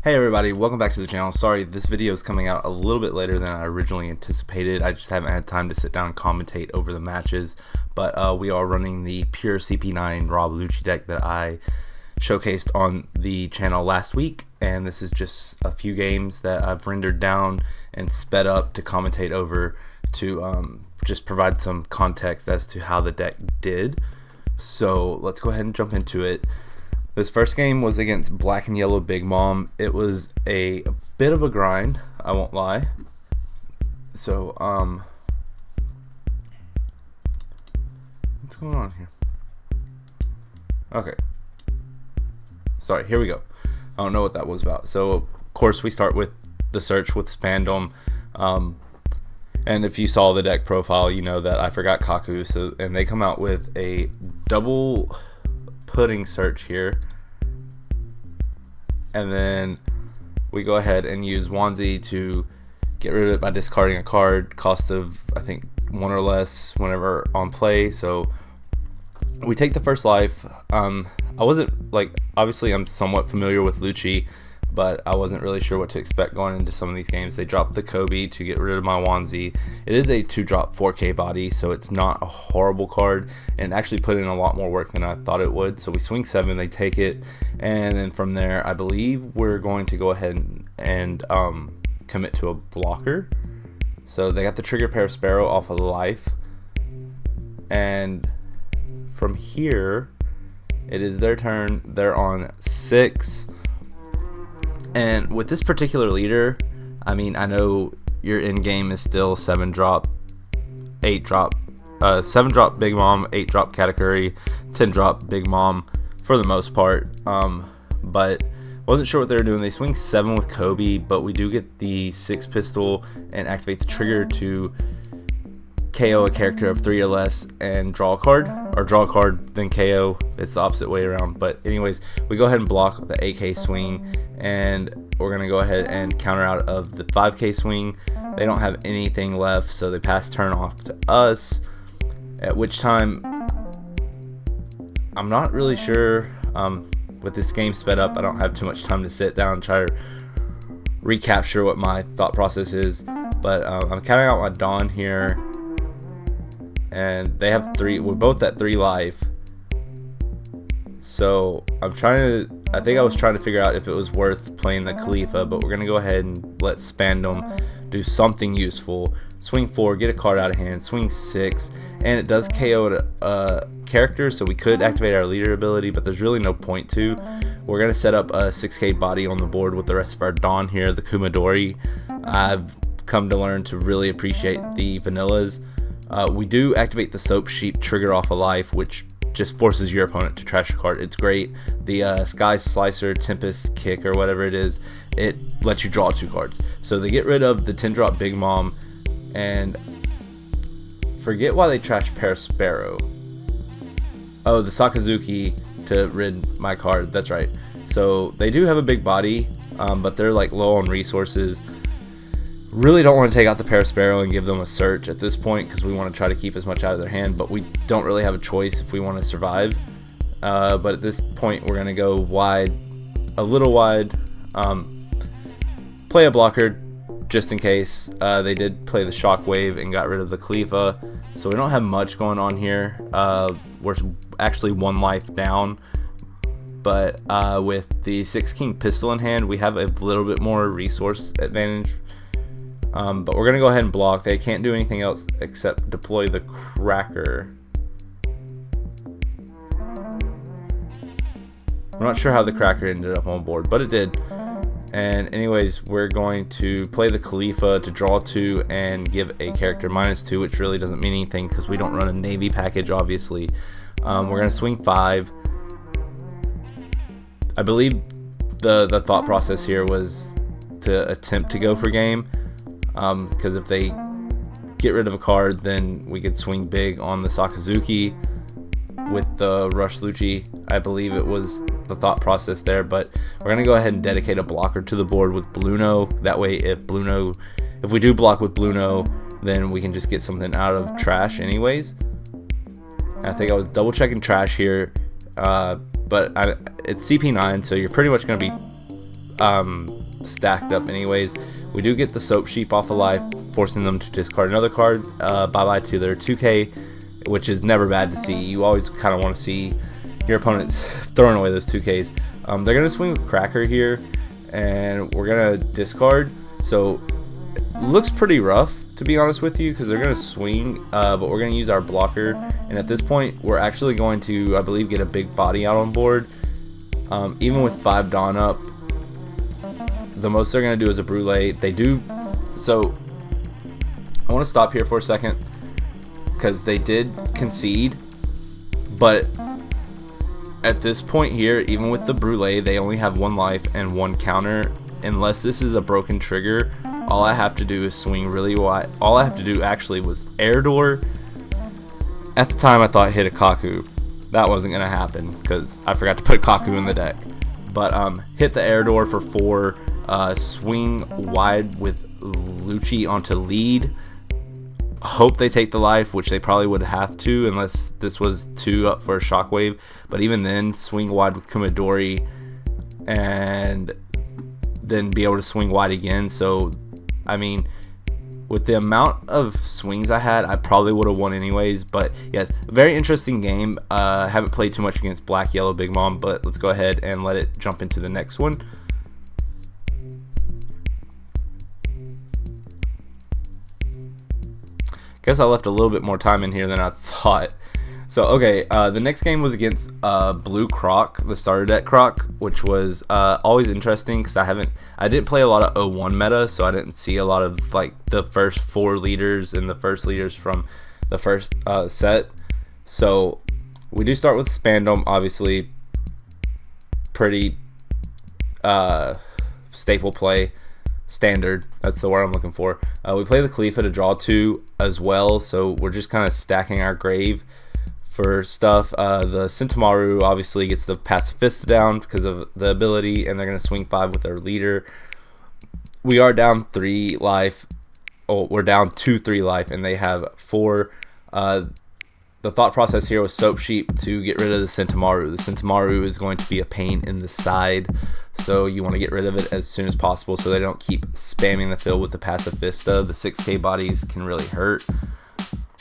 Hey everybody, welcome back to the channel. Sorry, this video is coming out a little bit later than I originally anticipated. I just haven't had time to sit down and commentate over the matches, but we are running the pure CP9 Rob Lucci deck that I showcased on the channel last week, and this is just a few games that I've rendered down and sped up to commentate over to just provide some context as to how the deck did. So let's go ahead and jump into it. This first game was against Black and Yellow Big Mom. It was a bit of a grind, I won't lie. So, what's going on here? Okay. Sorry, here we go. I don't know what that was about. So, of course, we start with the search with Spandom. And if you saw the deck profile, you know that I forgot Kaku. So, and they come out with a double pudding search here, and then we go ahead and use Wanzi to get rid of it by discarding a card, cost of I think 1 or less whenever on play. So we take the first life. I wasn't obviously I'm somewhat familiar with Lucci, but I wasn't really sure what to expect going into some of these games. They dropped the Kobe to get rid of my Wanzi. It is a 2-drop 4K body, so it's not a horrible card, and actually put in a lot more work than I thought it would. So we swing 7, they take it, and then from there, I believe we're going to go ahead and commit to a blocker. So they got the trigger pair of Sparrow off of life, and from here, it is their turn. They're on 6. And with this particular leader, I mean, I know your end game is still 7-drop, 8-drop, 7-drop Big Mom, 8-drop Katakuri, 10-drop Big Mom for the most part. But wasn't sure what they were doing. They swing 7 with Kobe, but we do get the 6 pistol and activate the trigger to KO a character of 3 or less and draw a card, or draw a card then KO. It's the opposite way around, but anyways, we go ahead and block the 8K swing, and we're gonna go ahead and counter out of the 5K swing. They don't have anything left, so they pass turn off to us, at which time I'm not really sure. With this game sped up, I don't have too much time to sit down and try to recapture what my thought process is, but I'm counting out my Dawn here, and they have 3. We're both at 3 life, so I think I was trying to figure out if it was worth playing the Khalifa, but we're gonna go ahead and let Spandom do something useful. Swing 4, get a card out of hand, swing 6, and it does KO a character, so we could activate our leader ability, but there's really no point to. We're gonna set up a 6K body on the board with the rest of our Dawn here, the Kumadori. I've come to learn to really appreciate the vanillas. We do activate the Soap Sheep trigger off a life, which just forces your opponent to trash a card. It's great. The Sky Slicer, Tempest Kick, or whatever it is, it lets you draw 2 cards. So they get rid of the 10-drop Big Mom, and forget why they trash Pair Sparrow. Oh, the Sakazuki to rid my card. That's right. So they do have a big body, but they're like low on resources. Really don't want to take out the Pair Sparrow and give them a search at this point, because we want to try to keep as much out of their hand, but we don't really have a choice if we want to survive. But at this point, we're going to go wide, a little wide, play a blocker just in case. They did play the Shockwave and got rid of the Khalifa, so we don't have much going on here. We're actually 1 life down, but with the 6 King pistol in hand, we have a little bit more resource advantage. But we're gonna go ahead and block. They can't do anything else except deploy the Cracker. I'm not sure how the Cracker ended up on board, but it did. And anyways, we're going to play the Khalifa to draw 2 and give a character -2, which really doesn't mean anything because we don't run a Navy package, obviously. We're gonna swing 5. I believe the thought process here was to attempt to go for game. Because if they get rid of a card, then we could swing big on the Sakazuki with the Rush Lucci. I believe it was the thought process there, but we're gonna go ahead and dedicate a blocker to the board with Bluno. That way, if we do block with Bluno, then we can just get something out of trash anyways. I think I was double checking trash here, but it's CP9, so you're pretty much gonna be stacked up anyways. We do get the Soap Sheep off of life, forcing them to discard another card. Bye-bye to their 2K, which is never bad to see. You always kind of want to see your opponents throwing away those 2Ks. They're going to swing with Cracker here, and we're going to discard. So it looks pretty rough, to be honest with you, because they're going to swing, but we're going to use our blocker. And at this point, we're actually going to, I believe, get a big body out on board. Even with 5 Dawn up, the most they're going to do is a Brûlée. They do, so I want to stop here for a second, because they did concede, but at this point here, even with the Brûlée, they only have 1 life and 1 counter. Unless this is a broken trigger, all I have to do is swing really wide. All I have to do actually was air door. At the time, I thought hit a Kaku. That wasn't going to happen because I forgot to put Kaku in the deck. But hit the air door for 4, swing wide with Lucci onto lead. Hope they take the life, which they probably would have to unless this was 2 up for a Shockwave. But even then, swing wide with Kumadori and then be able to swing wide again. So, I mean, with the amount of swings I had, I probably would have won anyways. But yes, very interesting game. Haven't played too much against Black Yellow Big Mom, but let's go ahead and let it jump into the next one. Guess I left a little bit more time in here than I thought. So okay, the next game was against Blue Croc, the starter deck Croc, which was always interesting because I didn't play a lot of 01 meta, so I didn't see a lot of like the first 4 leaders and the first leaders from the first set. So we do start with Spandom, obviously pretty staple play. Standard, that's the word I'm looking for. We play the Khalifa to draw 2 as well, so we're just kind of stacking our grave for stuff. The Sentimaru obviously gets the Pacifista down because of the ability, and they're going to swing 5 with their leader. We are down 3 life. Oh, we're down 2-3 life, and they have 4. The thought process here was Soap Sheep to get rid of the Sentimaru. The Sentimaru is going to be a pain in the side, so you want to get rid of it as soon as possible so they don't keep spamming the field with the Pacifista. The 6K bodies can really hurt.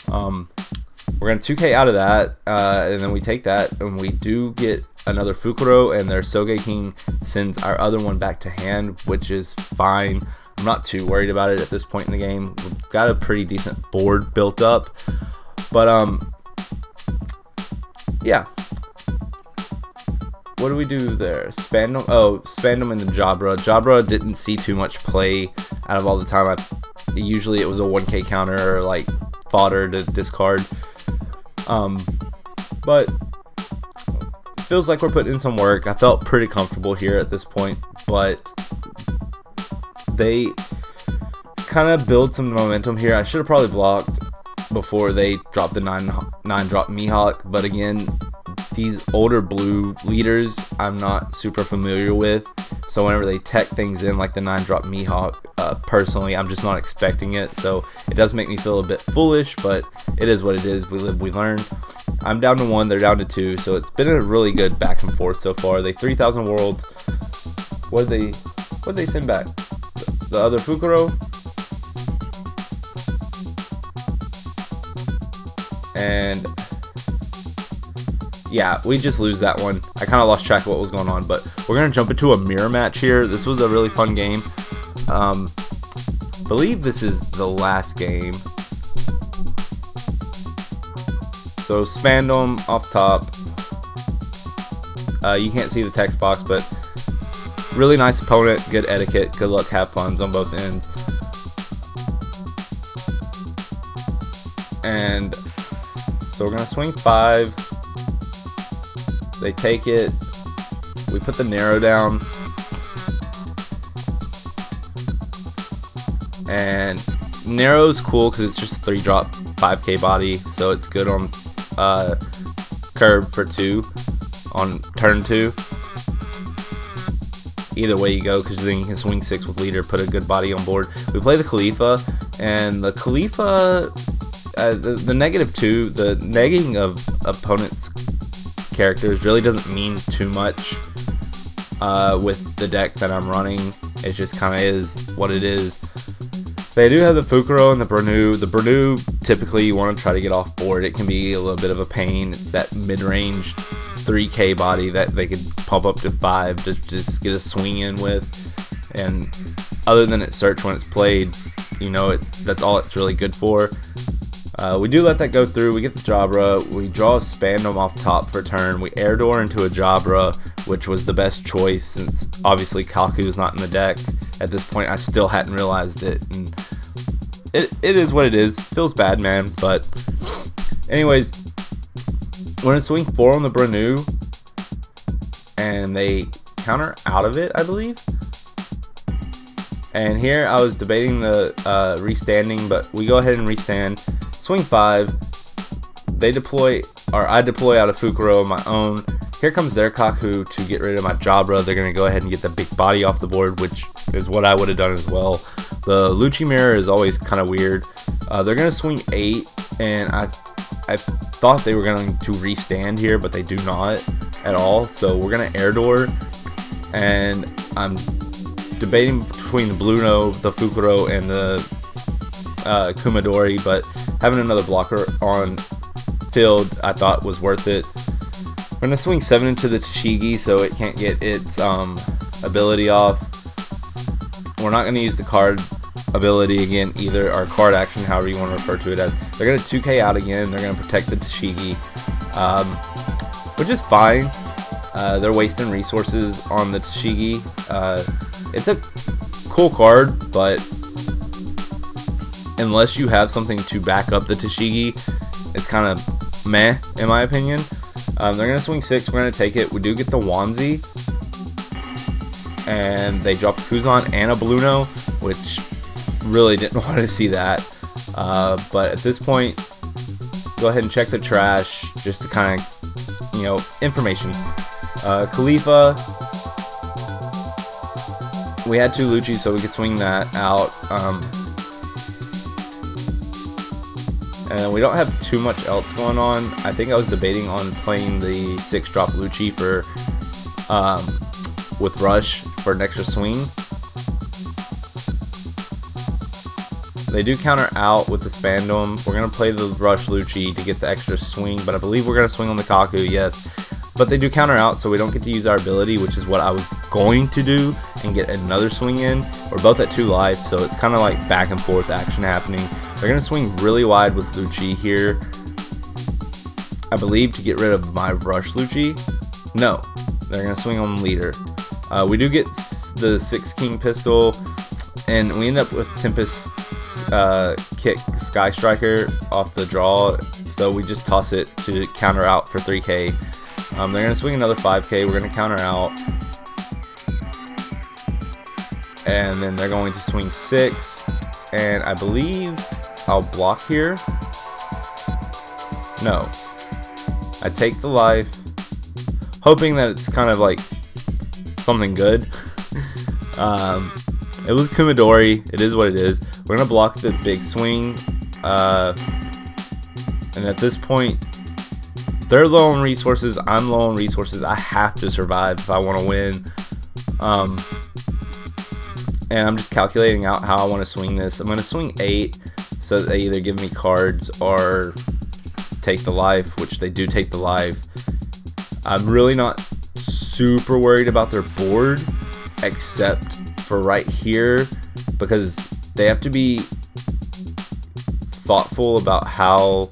We're going to 2K out of that, and then we take that, and we do get another Fukuro, and their Sogeking sends our other one back to hand, which is fine. I'm not too worried about it at this point in the game. We've got a pretty decent board built up, but yeah. What do we do there? Spandom? Oh, Spandom and the Jabra. Jabra didn't see too much play out of all the time. Usually it was a 1K counter or like fodder to discard. But it feels like we're putting in some work. I felt pretty comfortable here at this point, but they kind of build some momentum here. I should have probably blocked before they dropped the 9-drop Mihawk, but again, these older blue leaders I'm not super familiar with, so whenever they tech things in like the 9-drop Mihawk, personally I'm just not expecting it, so it does make me feel a bit foolish, but it is what it is. We live, we learn. I'm down to 1, they're down to 2, so it's been a really good back and forth so far. They 3,000 worlds. What did they send back? The other Fukuro? And yeah, we just lose that one. I kind of lost track of what was going on, but we're going to jump into a mirror match here. This was a really fun game. Believe this is the last game. So Spandom off top. You can't see the text box, but really nice opponent, good etiquette, good luck, have funs on both ends. And so we're going to swing 5. They take it. We put the Narrow down. And Narrow's cool because it's just a 3-drop 5K body. So it's good on curb for 2 on turn 2. Either way you go, because then you can swing 6 with leader, put a good body on board. We play the Khalifa, and the Khalifa, the -2, the negging of opponents' characters really doesn't mean too much with the deck that I'm running. It just kind of is what it is. They do have the Fukuro and the Brenu. The Brenu, typically you want to try to get off board. It can be a little bit of a pain. It's that mid-range 3K body that they could pump up to 5 to just get a swing in with. And other than its search when it's played, you know, that's all it's really good for. We do let that go through. We get the Jabra. We draw a Spandom off top for turn. We air door into a Jabra, which was the best choice since obviously Kaku's not in the deck. At this point, I still hadn't realized it. And it is what it is. Feels bad, man. But anyways, we're going to swing 4 on the Brenu. And they counter out of it, I believe. And here I was debating the restanding, but we go ahead and restand. Swing 5. They deploy, or I deploy out of Fukuro of my own. Here comes their Kaku to get rid of my Jabra. They're going to go ahead and get the big body off the board, which is what I would have done as well. The Lucci mirror is always kind of weird. They're going to swing 8, and I thought they were going to restand here, but they do not at all. So we're going to air door, and I'm debating between the Bluno, the Fukuro, and the Kumadori, but having another blocker on field I thought was worth it. We're going to swing 7 into the Tashigi so it can't get its ability off. We're not going to use the card ability again either, or card action, however you want to refer to it as. They're going to 2K out again. They're going to protect the Tashigi, which is fine. They're wasting resources on the Tashigi. It's a cool card, but unless you have something to back up the Tashigi, it's kind of meh, in my opinion. They're going to swing 6. We're going to take it. We do get the Wanzi. And they drop a Kuzan and a Bluno, which really didn't want to see that. But at this point, go ahead and check the trash just to kind of, you know, information. Khalifa. We had 2 Lucci, so we could swing that out. And we don't have too much else going on. I think I was debating on playing the 6-drop Lucci for with Rush for an extra swing. They do counter out with the Spandom. We're going to play the Rush Lucci to get the extra swing, but I believe we're going to swing on the Kaku, yes. But they do counter out, so we don't get to use our ability, which is what I was going to do, and get another swing in. We're both at 2 life, so it's kind of like back and forth action happening. They're going to swing really wide with Lucci here, I believe, to get rid of my Rush Lucci. No, they're going to swing on leader. We do get the 6 King pistol, and we end up with Tempest kick Sky Striker off the draw, so we just toss it to counter out for 3K. They're going to swing another 5K. We're going to counter out. And then they're going to swing 6. And I believe I'll block here. No. I take the life, hoping that it's kind of like something good. It was Kumadori. It is what it is. We're going to block the big swing. And at this point, they're low on resources. I'm low on resources. I have to survive if I want to win. And I'm just calculating out how I want to swing this. I'm going to swing 8 so that they either give me cards or take the life, which they do take the life. I'm really not super worried about their board, except for right here, because they have to be thoughtful about how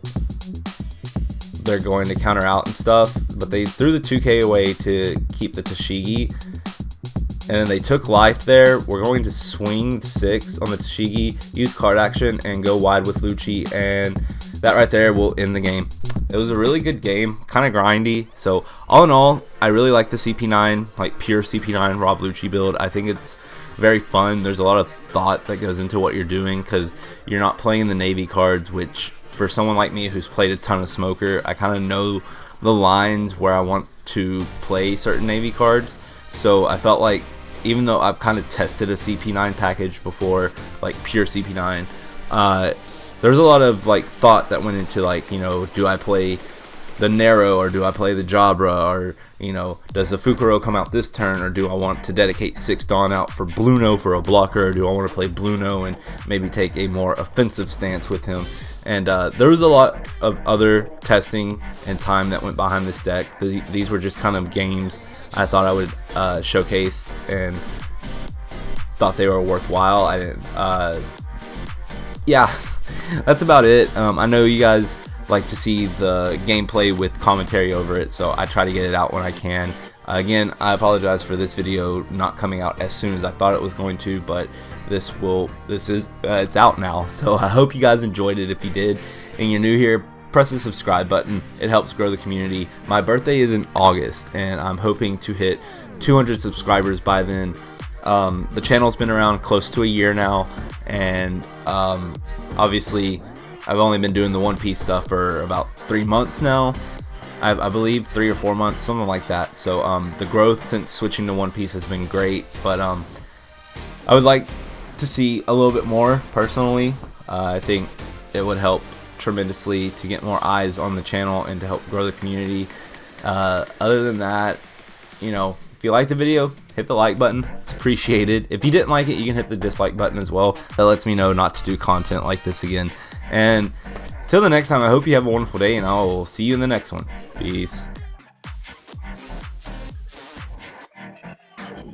they're going to counter out and stuff. But they threw the 2K away to keep the Tashigi, and then they took life there. We're going to swing 6 on the Tashigi, use card action, and go wide with Lucci, and that right there will end the game. It was a really good game, kind of grindy. So all in all, I really like the CP9, like pure CP9 Rob Lucci build. I think it's very fun. There's a lot of thought that goes into what you're doing, because you're not playing the Navy cards, which for someone like me who's played a ton of Smoker, I kind of know the lines where I want to play certain Navy cards. So I felt like, even though I've kind of tested a CP9 package before, like pure CP9, there's a lot of like thought that went into, like, you know, do I play the Nero, or do I play the Jabra, or does the Fukuro come out this turn, or do I want to dedicate 6 Dawn out for Bluno for a blocker, or do I want to play Bluno and maybe take a more offensive stance with him? And there was a lot of other testing and time that went behind this deck. These were just kind of games I thought I would showcase and thought they were worthwhile. I didn't. Yeah, that's about it. I know you guys like to see the gameplay with commentary over it, so I try to get it out when I can. Again, I apologize for this video not coming out as soon as I thought it was going to, but it's out now. So I hope you guys enjoyed it. If you did and you're new here, press the subscribe button. It helps grow the community. My birthday is in August, and I'm hoping to hit 200 subscribers by then. The channel's been around close to a year now, and obviously I've only been doing the One Piece stuff for about 3 months now. I believe 3 or 4 months, something like that. So the growth since switching to One Piece has been great, but I would like to see a little bit more personally. I think it would help tremendously to get more eyes on the channel and to help grow the community. Other than that, if you like the video, hit the like button. It's appreciated. If you didn't like it, you can hit the dislike button as well. That lets me know not to do content like this again. And till the next time, I hope you have a wonderful day, and I will see you in the next one. Peace.